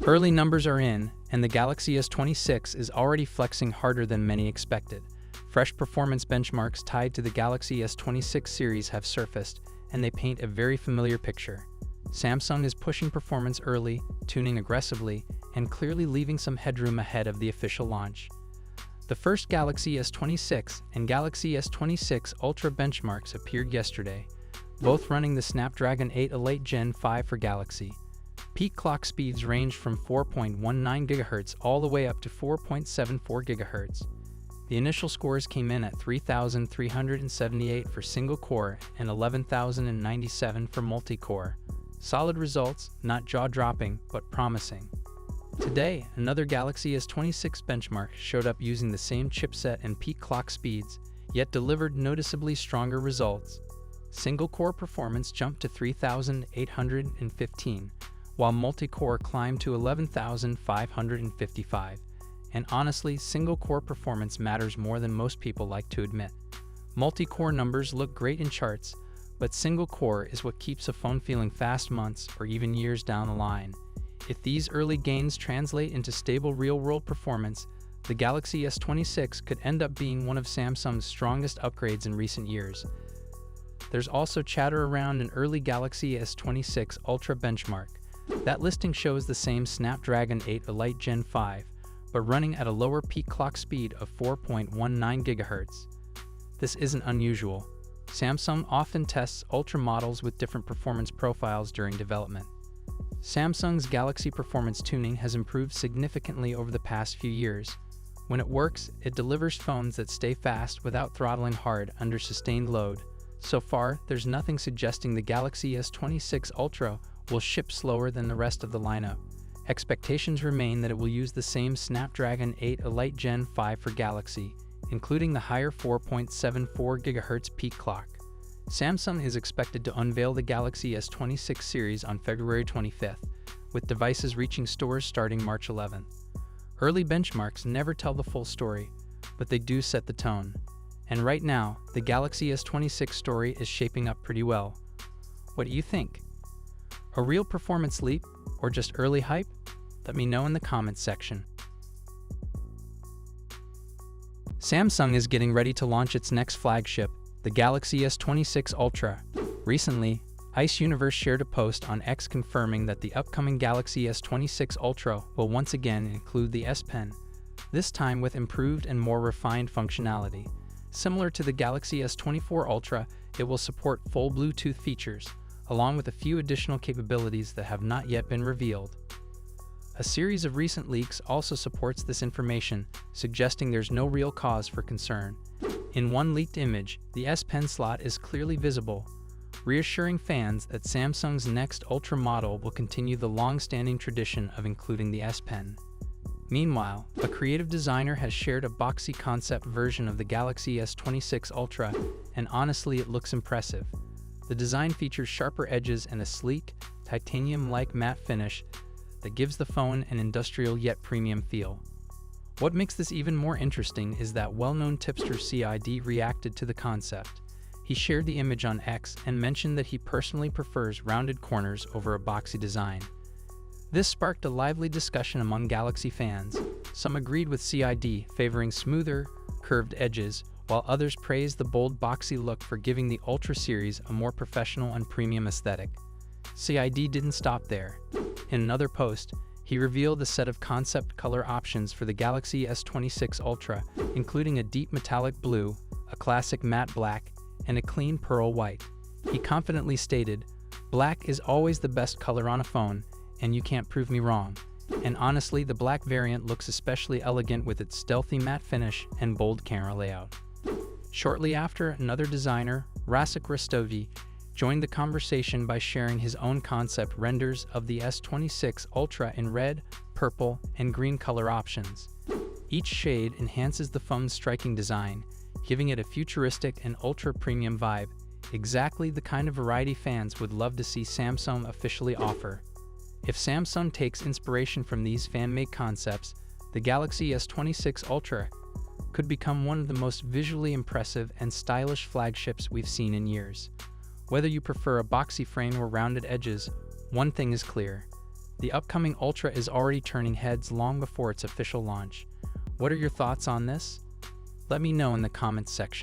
Early numbers are in, and the Galaxy S26 is already flexing harder than many expected. Fresh performance benchmarks tied to the Galaxy S26 series have surfaced, and they paint a very familiar picture. Samsung is pushing performance early, tuning aggressively, and clearly leaving some headroom ahead of the official launch. The first Galaxy S26 and Galaxy S26 Ultra benchmarks appeared yesterday, both running the Snapdragon 8 Elite Gen 5 for Galaxy. Peak clock speeds ranged from 4.19 GHz all the way up to 4.74 GHz. The initial scores came in at 3,378 for single-core and 11,097 for multi-core. Solid results, not jaw-dropping, but promising. Today, another Galaxy S26 benchmark showed up using the same chipset and peak clock speeds, yet delivered noticeably stronger results. Single-core performance jumped to 3,815, while multi-core climbed to 11,555. And honestly, single-core performance matters more than most people like to admit. Multi-core numbers look great in charts, but single-core is what keeps a phone feeling fast months or even years down the line. If these early gains translate into stable real-world performance, the Galaxy S26 could end up being one of Samsung's strongest upgrades in recent years. There's also chatter around an early Galaxy S26 Ultra benchmark. That listing shows the same Snapdragon 8 Elite Gen 5, but running at a lower peak clock speed of 4.19 GHz. This isn't unusual. Samsung often tests Ultra models with different performance profiles during development. Samsung's Galaxy performance tuning has improved significantly over the past few years. When it works, it delivers phones that stay fast without throttling hard under sustained load. So far, there's nothing suggesting the Galaxy S26 Ultra will ship slower than the rest of the lineup. Expectations remain that it will use the same Snapdragon 8 Elite Gen 5 for Galaxy, including the higher 4.74 GHz peak clock. Samsung is expected to unveil the Galaxy S26 series on February 25th, with devices reaching stores starting March 11th. Early benchmarks never tell the full story, but they do set the tone. And right now, the Galaxy S26 story is shaping up pretty well. What do you think? A real performance leap, or just early hype? Let me know in the comments section. Samsung is getting ready to launch its next flagship, the Galaxy S26 Ultra. Recently, Ice Universe shared a post on X confirming that the upcoming Galaxy S26 Ultra will once again include the S Pen, this time with improved and more refined functionality. Similar to the Galaxy S24 Ultra, it will support full Bluetooth features, along with a few additional capabilities that have not yet been revealed. A series of recent leaks also supports this information, suggesting there's no real cause for concern. In one leaked image, the S Pen slot is clearly visible, reassuring fans that Samsung's next Ultra model will continue the long-standing tradition of including the S Pen. Meanwhile, a creative designer has shared a boxy concept version of the Galaxy S26 Ultra, and honestly it looks impressive. The design features sharper edges and a sleek, titanium-like matte finish that gives the phone an industrial yet premium feel. What makes this even more interesting is that well-known tipster CID reacted to the concept. He shared the image on X and mentioned that he personally prefers rounded corners over a boxy design. This sparked a lively discussion among Galaxy fans. Some agreed with CID, favoring smoother, curved edges, while others praised the bold boxy look for giving the Ultra series a more professional and premium aesthetic. CID didn't stop there. In another post, he revealed a set of concept color options for the Galaxy S26 Ultra, including a deep metallic blue, a classic matte black, and a clean pearl white. He confidently stated, "Black is always the best color on a phone, and you can't prove me wrong." And honestly, the black variant looks especially elegant with its stealthy matte finish and bold camera layout. Shortly after, another designer, Rasik Rastovi, joined the conversation by sharing his own concept renders of the S26 Ultra in red, purple, and green color options. Each shade enhances the phone's striking design, giving it a futuristic and ultra-premium vibe, exactly the kind of variety fans would love to see Samsung officially offer. If Samsung takes inspiration from these fan-made concepts, the Galaxy S26 Ultra could become one of the most visually impressive and stylish flagships we've seen in years. Whether you prefer a boxy frame or rounded edges, one thing is clear: The upcoming Ultra is already turning heads long before its official launch. What are your thoughts on this? Let me know in the comments section.